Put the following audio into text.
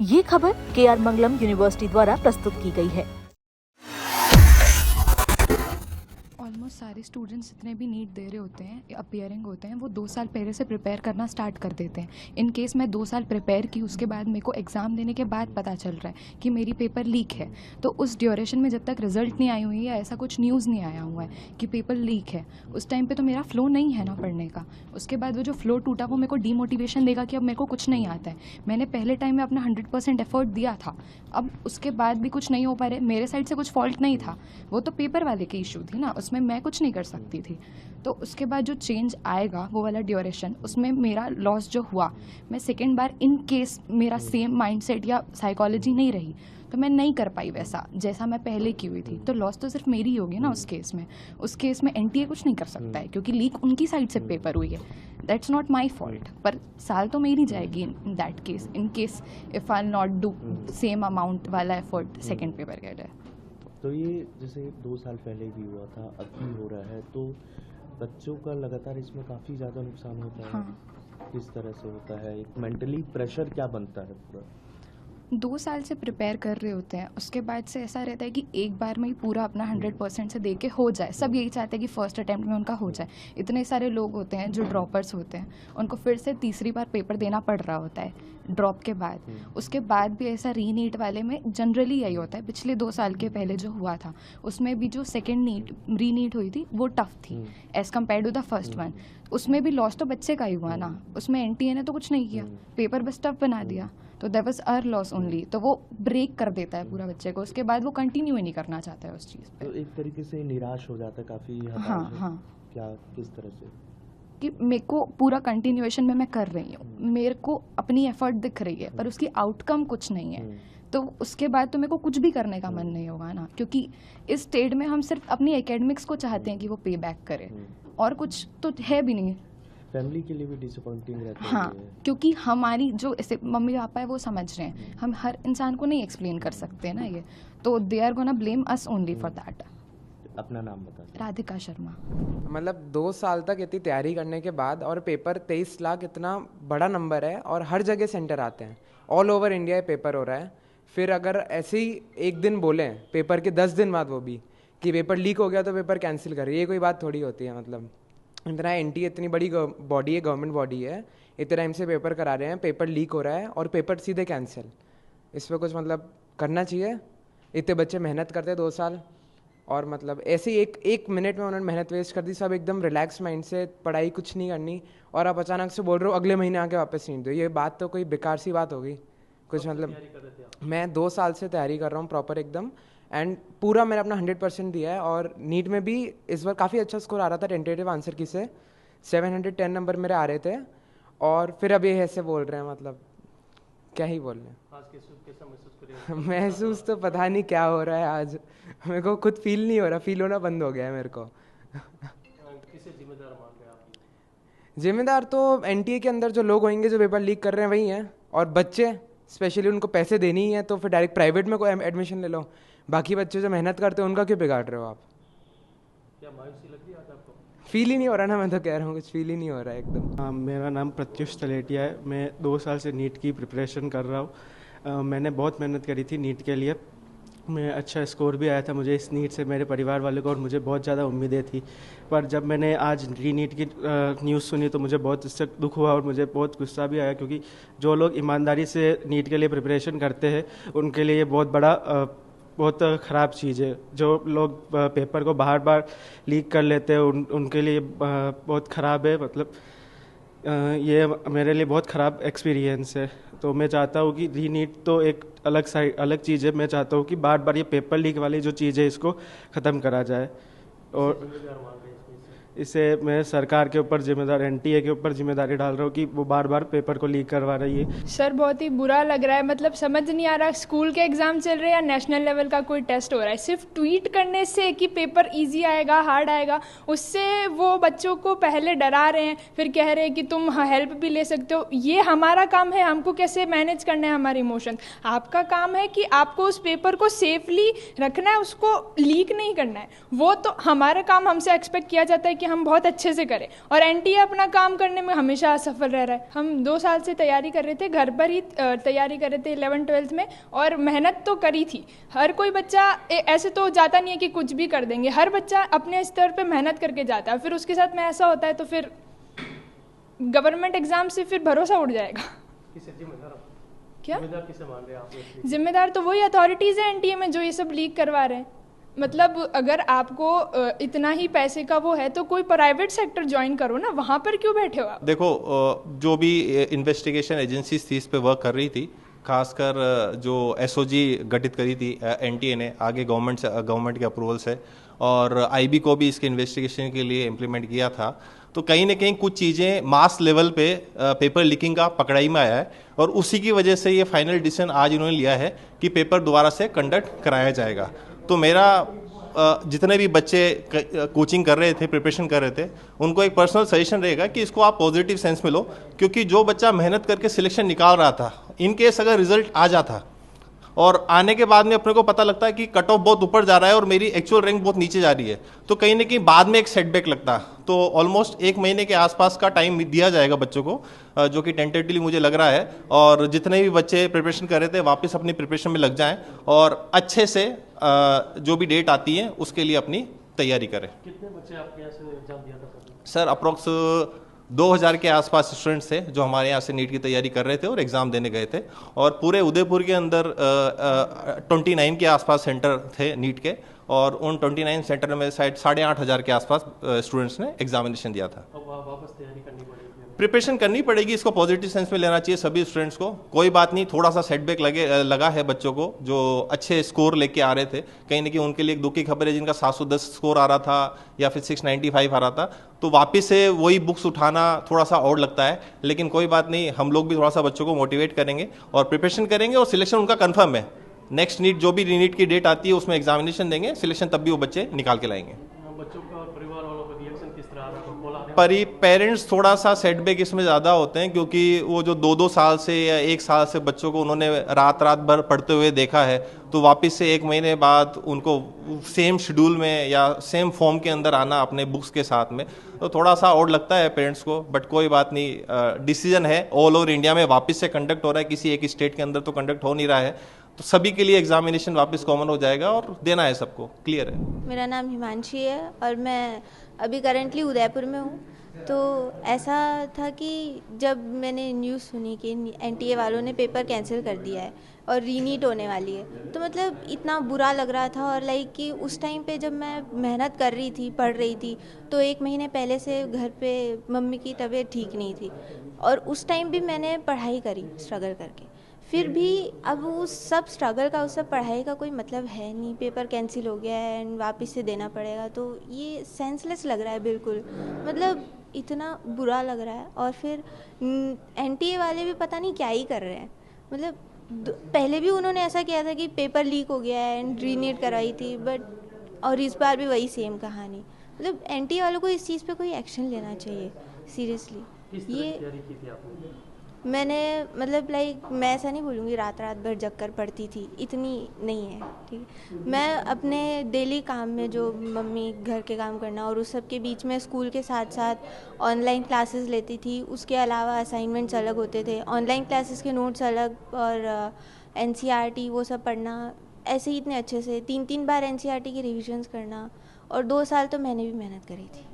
ये खबर KR मंगलम university द्वारा प्रस्तुत की गई है। ऑलमोस्ट सारे स्टूडेंट्स जितने भी नीट दे रहे होते हैं, अपीयरिंग होते हैं, वो 2 साल पहले से प्रिपेयर करना स्टार्ट कर देते हैं। इन केस मैं 2 साल प्रिपेयर की, उसके बाद मेरे को एग्ज़ाम देने के बाद पता चल रहा है कि मेरी पेपर लीक है। तो उस ड्यूरेशन में जब तक रिजल्ट नहीं आई हुई है, ऐसा कुछ न्यूज़ नहीं आया हुआ है कि पेपर लीक है, उस टाइम पे तो मेरा फ्लो नहीं है ना पढ़ने का। उसके बाद वो जो फ्लो टूटा, वो मेरे को डीमोटिवेशन देगा कि अब मेरे को कुछ नहीं आता है। मैंने पहले टाइम में अपना 100% एफर्ट दिया था, अब उसके बाद भी कुछ नहीं हो पा रहे। मेरे साइड से कुछ फॉल्ट नहीं था, वो तो पेपर वाले की इशू थी ना, उसमें मैं कुछ नहीं कर सकती थी। तो उसके बाद जो चेंज आएगा, वो वाला ड्यूरेशन, उसमें मेरा लॉस जो हुआ, मैं सेकेंड बार इन केस मेरा सेम माइंडसेट या साइकोलॉजी नहीं रही तो मैं नहीं कर पाई वैसा जैसा मैं पहले की हुई थी, तो लॉस तो सिर्फ मेरी ही होगी ना उस केस में। उस केस में NTA कुछ नहीं कर सकता है क्योंकि लीक उनकी साइड से पेपर हुई है। दैट्स नॉट माई फॉल्ट, पर साल तो मेरी जाएगी in that case, in case if I not do same amount वाला एफर्ट सेकेंड पेपर के लिए। तो ये जैसे 2 साल पहले भी हुआ था, अब भी हो रहा है, तो बच्चों का लगातार इसमें काफ़ी ज़्यादा नुकसान होता है। हाँ। किस तरह से होता है, एक मेंटली प्रेशर क्या बनता है पूरा? 2 साल से प्रिपेयर कर रहे होते हैं, उसके बाद से ऐसा रहता है कि एक बार में ही पूरा अपना 100% से दे के हो जाए। सब यही चाहते हैं कि फर्स्ट अटैम्प्ट में उनका हो जाए। इतने सारे लोग होते हैं जो ड्रॉपर्स होते हैं, उनको फिर से तीसरी बार पेपर देना पड़ रहा होता है ड्रॉप के बाद। उसके बाद भी ऐसा रीनीट वाले में जनरली यही होता है। पिछले 2 साल के पहले जो हुआ था, उसमें भी जो सेकेंड रीनीट हुई थी वो टफ थी as compare to the first one. उसमें भी लॉस तो बच्चे का ही हुआ ना, उसमें NTA ने तो कुछ नहीं किया, पेपर बस टफ बना दिया, तो that was our loss only. तो वो ब्रेक कर देता है पूरा बच्चे को, उसके बाद वो कंटिन्यू ही नहीं करना चाहता है उस चीज़ पे। तो एक तरीके से निराश हो जाता है, काफ़ी हताश हाँ है। हाँ, क्या, किस तरह से? कि मेरे को पूरा कंटिन्यूएशन में मैं कर रही हूँ, मेरे को अपनी एफर्ट दिख रही है, पर उसकी आउटकम कुछ नहीं है। तो उसके बाद तो मेरे को कुछ भी करने का मन नहीं होगा ना, क्योंकि इस स्टेज में हम सिर्फ अपनी एकेडमिक्स को चाहते हैं कि वो पे बैक करे, और कुछ तो है भी नहीं। फैमिली के लिए भी डिसअपॉइंटिंग रहता है। हाँ, क्योंकि हमारी जो ऐसे मम्मी पापा है वो समझ रहे हैं, हम हर इंसान को नहीं एक्सप्लेन कर सकते ना ये, तो they are gonna blame us only for that. अपना नाम बता दीजिए। राधिका शर्मा। मतलब 2 साल तक इतनी तैयारी करने के बाद, और पेपर 23 लाख इतना बड़ा नंबर है, और हर जगह सेंटर आते हैं, ऑल ओवर इंडिया ये पेपर हो रहा है। फिर अगर ऐसे ही एक दिन बोलें पेपर के 10 दिन बाद वो भी कि पेपर लीक हो गया तो पेपर कैंसिल करें, ये कोई बात थोड़ी होती है। मतलब इतना NTA इतनी बड़ी बॉडी है, गवर्नमेंट बॉडी है, इतने टाइम से पेपर करा रहे हैं, पेपर लीक हो रहा है और पेपर सीधे कैंसिल। इस पर कुछ मतलब करना चाहिए। इतने बच्चे मेहनत करते हैं 2 साल, और मतलब ऐसे ही एक मिनट में उन्होंने मेहनत वेस्ट कर दी। सब एकदम रिलैक्स माइंड से, पढ़ाई कुछ नहीं करनी, और आप अचानक से बोल रहे हो अगले महीने आके वापस सीट दो। ये बात तो कोई बेकार सी बात होगी कुछ। मतलब मैं 2 साल से तैयारी कर रहा हूँ प्रॉपर एकदम, एंड पूरा मैंने अपना 100% दिया है। और नीट में भी इस बार काफ़ी अच्छा स्कोर आ रहा था टेंटेटिव आंसर की से, 710 नंबर मेरे आ रहे थे, और फिर अब ये ऐसे बोल रहे हैं, मतलब क्या ही बोल रहे हैं। महसूस तो पता नहीं क्या हो रहा है आज, मेरे को खुद फील नहीं हो रहा, फील होना बंद हो गया है मेरे को। किसे जिम्मेदार मान रहे हैं आप? जिम्मेदार तो NTA के अंदर जो लोग होंगे जो पेपर लीक कर रहे हैं वही हैं, और बच्चे स्पेशली, उनको पैसे देनी ही है तो फिर डायरेक्ट प्राइवेट में कोई एडमिशन ले लो। बाकी बच्चे जो मेहनत करते हैं उनका क्यों बिगाड़ रहे हो आप? क्या मायूसी लग रही है आज आपको? फील ही नहीं हो रहा ना, मैं तो कह रहा हूँ कुछ फील ही नहीं हो रहा है एकदम। हाँ, मेरा नाम प्रत्युष तलेटिया है। मैं 2 साल से नीट की प्रिपरेशन कर रहा हूँ। मैंने बहुत मेहनत करी थी नीट के लिए, मैं अच्छा स्कोर भी आया था मुझे इस नीट से, मेरे परिवार वालों को, और मुझे बहुत ज़्यादा उम्मीदें थी। पर जब मैंने आज री नीट की न्यूज़ सुनी तो मुझे बहुत इससे दुख हुआ, और मुझे बहुत गुस्सा भी आया, क्योंकि जो लोग ईमानदारी से नीट के लिए प्रिपरेशन करते हैं उनके लिए ये बहुत ख़राब चीज़ है। जो लोग पेपर को बार बार लीक कर लेते हैं उनके लिए बहुत ख़राब है। मतलब ये मेरे लिए बहुत ख़राब एक्सपीरियंस है। तो मैं चाहता हूँ कि री नीट तो एक अलग चीज़ है। मैं चाहता हूँ कि बार बार ये पेपर लीक वाली जो चीज़ है इसको ख़त्म करा जाए, और इसे मैं सरकार के ऊपर जिम्मेदार, NTA के ऊपर जिम्मेदारी डाल रहा हूँ कि वो बार बार पेपर को लीक करवा रही है। सर बहुत ही बुरा लग रहा है, मतलब समझ नहीं आ रहा स्कूल के एग्ज़ाम चल रहे हैं या नेशनल लेवल का कोई टेस्ट हो रहा है। सिर्फ ट्वीट करने से कि पेपर इजी आएगा हार्ड आएगा, उससे वो बच्चों को पहले डरा रहे हैं, फिर कह रहे हैं कि तुम हेल्प भी ले सकते हो। ये हमारा काम है, हमको कैसे मैनेज करना है हमारे इमोशन। आपका काम है कि आपको उस पेपर को सेफली रखना है, उसको लीक नहीं करना है। वो तो हमारा काम, हमसे एक्सपेक्ट किया जाता है कि हम बहुत अच्छे से करें, और एनटीए अपना काम करने में हमेशा असफल रह रहा है। हम 2 साल से तैयारी कर रहे थे, घर पर ही तैयारी कर रहे थे 11th-12th में, और मेहनत तो करी थी। हर कोई बच्चा ऐसे तो जाता नहीं है कि कुछ भी कर देंगे, हर बच्चा अपने स्तर पे मेहनत करके जाता है। फिर उसके साथ में ऐसा होता है तो फिर गवर्नमेंट एग्जाम से फिर भरोसा उठ जाएगा। किसे जिम्मेदार क्या जिम्मेदार किसे मान रहे हैं आप? जिम्मेदार तो वही अथॉरिटीज़ है एनटीए में जो ये सब लीक करवा रहे हैं। मतलब अगर आपको इतना ही पैसे का वो है तो कोई प्राइवेट सेक्टर ज्वाइन करो ना, वहाँ पर क्यों बैठे हो आप? देखो, जो भी इन्वेस्टिगेशन एजेंसीज थी इस पे वर्क कर रही थी, खासकर जो एसओजी गठित करी थी एनटीए ने आगे गवर्नमेंट के अप्रूवल से, और आईबी को भी इसके इन्वेस्टिगेशन के लिए इम्प्लीमेंट किया था। तो कहीं ना कहीं कुछ चीज़ें मास लेवल पे पेपर लीकिंग का पकड़ाई में आया है, और उसी की वजह से ये फाइनल डिसीजन आज इन्होंने लिया है कि पेपर दोबारा से कंडक्ट कराया जाएगा। तो मेरा जितने भी बच्चे कोचिंग कर रहे थे, प्रिपरेशन कर रहे थे, उनको एक पर्सनल सजेशन रहेगा कि इसको आप पॉजिटिव सेंस में लो, क्योंकि जो बच्चा मेहनत करके सिलेक्शन निकाल रहा था, इन केस अगर रिजल्ट आ जाता और आने के बाद में अपने को पता लगता है कि कट ऑफ बहुत ऊपर जा रहा है और मेरी एक्चुअल रैंक बहुत नीचे जा रही है, तो कहीं ना कहीं बाद में एक सेटबैक लगता। तो ऑलमोस्ट 1 महीने के आसपास का टाइम दिया जाएगा बच्चों को, जो कि टेंटेटिवली मुझे लग रहा है, और जितने भी बच्चे प्रिपरेशन कर रहे थे वापस अपनी प्रिपरेशन में लग जाएं और अच्छे से जो भी डेट आती है उसके लिए अपनी तैयारी करें। कितने बच्चे आपके यहाँ से एग्जाम दिया था सर अप्रोक्स 2000 के आसपास स्टूडेंट्स थे जो हमारे यहाँ से नीट की तैयारी कर रहे थे और एग्ज़ाम देने गए थे, और पूरे उदयपुर के अंदर 29 के आसपास सेंटर थे नीट के, और उन 29 सेंटर में शायद 8500 के आसपास स्टूडेंट्स ने एग्जामिनेशन दिया था। अब वापस तैयारी करनी पड़ेगी? प्रिपरेशन करनी पड़ेगी, इसको पॉजिटिव सेंस में लेना चाहिए सभी स्टूडेंट्स को। कोई बात नहीं, थोड़ा सा सेटबैक लगा है बच्चों को जो अच्छे स्कोर लेके आ रहे थे, कहीं ना कहीं उनके लिए एक दुख की खबर है जिनका 710 स्कोर आ रहा था या फिर 695 आ रहा था, तो वापस से वही बुक्स उठाना थोड़ा सा और लगता है। लेकिन कोई बात नहीं, हम लोग भी थोड़ा सा बच्चों को मोटिवेट करेंगे और प्रिपरेशन करेंगे, और सिलेक्शन उनका कन्फर्म है। नेक्स्ट नीट जो भी नीट की डेट आती है उसमें एग्जामिनेशन देंगे, सिलेक्शन तब भी वो बच्चे निकाल के लाएंगे। बच्चों का और परिवार वालों का रिएक्शन किस तरह आ रहा है? बोला पेरेंट्स थोड़ा सा सेटबैक इसमें ज़्यादा होते हैं, क्योंकि वो जो 2-2 साल से या 1 साल से बच्चों को उन्होंने रात भर पढ़ते हुए देखा है, तो वापस से 1 महीने बाद उनको सेम शेड्यूल में या सेम फॉर्म के अंदर आना अपने बुक्स के साथ में, तो थोड़ा सा और लगता है पेरेंट्स को। बट कोई बात नहीं, डिसीजन है ऑल ओवर इंडिया में वापस से कंडक्ट हो रहा है, किसी एक स्टेट के अंदर तो कंडक्ट हो नहीं रहा है, तो सभी के लिए एग्जामिनेशन वापस कॉमन हो जाएगा और देना है सबको, क्लियर है। मेरा नाम हिमांशी है और मैं अभी करंटली उदयपुर में हूँ। तो ऐसा था कि जब मैंने न्यूज़ सुनी कि एनटीए वालों ने पेपर कैंसिल कर दिया है और रीनीट होने वाली है, तो मतलब इतना बुरा लग रहा था। और लाइक कि उस टाइम पे जब मैं मेहनत कर रही थी, पढ़ रही थी, तो 1 महीने पहले से घर पे मम्मी की तबीयत ठीक नहीं थी, और उस टाइम भी मैंने पढ़ाई करी स्ट्रगल करके। फिर भी अब उस सब स्ट्रगल का, उस सब पढ़ाई का कोई मतलब है नहीं, पेपर कैंसिल हो गया है एंड वापस से देना पड़ेगा, तो ये सेंसलेस लग रहा है बिल्कुल। मतलब इतना बुरा लग रहा है। और फिर एनटीए वाले भी पता नहीं क्या ही कर रहे हैं। मतलब पहले भी उन्होंने ऐसा किया था कि पेपर लीक हो गया है एंड रीनीट कराई थी, बट और इस बार भी वही सेम कहानी। मतलब एनटीए वालों को इस चीज़ पे कोई एक्शन लेना चाहिए सीरियसली। किस तरह की तैयारी की थी आपने? मैंने मतलब लाइक मैं ऐसा नहीं बोलूँगी रात भर जग कर पढ़ती थी, इतनी नहीं है, ठीक है। मैं अपने डेली काम में जो मम्मी घर के काम करना और उस सब के बीच में स्कूल के साथ साथ ऑनलाइन क्लासेस लेती थी। उसके अलावा असाइनमेंट्स अलग होते थे, ऑनलाइन क्लासेस के नोट्स अलग, और एनसीईआरटी वो सब पढ़ना, ऐसे ही इतने अच्छे से 3-3 बार एनसीईआरटी की रिविजन्स करना। और 2 साल तो मैंने भी मेहनत करी थी।